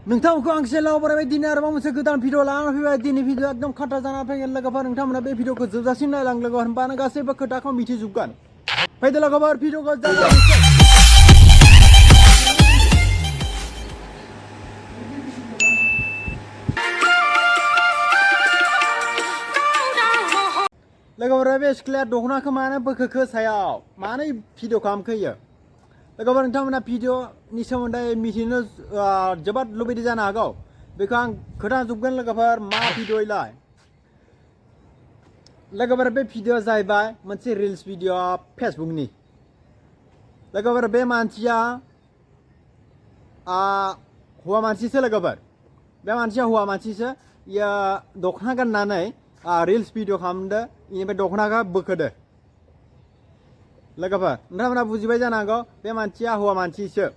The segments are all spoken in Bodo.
नोंथांमोनखौ आं सेलाव बरायबाय दिनै आरोबाव मोनसे गोदान भिडिअ लानानै फैबाय दिनै भिडिअ एकदम खाथा जाना फैगोन लोगोफोर नोंथांमोना बे भिडिअखौ जोबजासिम नायलां लोगोफोर होनबानो गासैबो खोथाखौ मिथिजोबगोन फैदो लोगोफोर भिडिअखौ जागायनोसै लोगोफोर बे सिख्लाया दख'नाखौ मानो बोखोखो सायाव मानो भिडिअ खालामखो लोगोफोर नोंथांमोना भिडिअनि सोमोन्दै मिथिनो जोबोद लुबैदों जानो हागौ बेखौ आं खोन्थाजोबगोन लोगोफोर मा भिडिअलाय लोगोफोर बे भिडिअ जाहैबाय मोनसे रिल्स भिडिअ फेसबुकनि लोगोफोर बे मानसिया हौवा मानसिसो लोगोफोर बे मानसिया हौवा मानसिसो इयो दख'ना गाननानै रिल्स भिडिअ खालामदो इनिफ्राय दख'नाखौ बोखोदो लोगोफोर नोंथांमोना बुजिबाय जानो हागौ बे मानसिया हौवा मानसिसो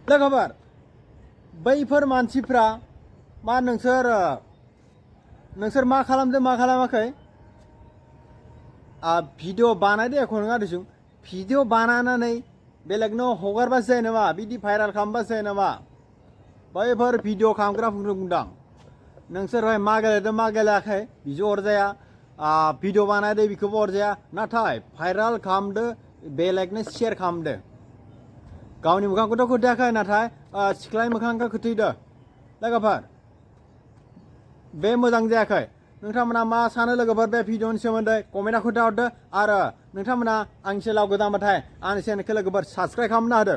लोगोफोर बैफोर मानसिफ्रा मा नोंसोर मा खालामदो मा खालामाखै भिडिअ बानायदो एख' नङा दिसुं भिडिअ बानायनानै बेलेगनो हगारबासो जायो नामा बिदि भाइराल खालामबासो जायो नामा बैफोर भिडिअ खालामग्राफोरनो बुंदां नोंसोरहाय मा गेलेदों मा गेलेयाखै बिजो अरजाया भिडिअ बानायदो बेखौबो अरजाया नाथाय भाइराल खालामदो बेलेगनो शेयार खालामदो गावनि मोखांखौथ' खोथायाखै नाथाय सिख्लानि मोखांखौ खोथैदो लोगोफोर बे मोजां जायाखै नोंथांमोना मा सानो लोगोफोर बे भिडिअनि सोमोन्दै कमेन्टआव खोन्थाहरदो आरो नोंथांमोना आंनि चेनेलाव गोदानबाथाय आंनि चेनेलखौ लोगोफोर साबस्क्राइब खालामना होदो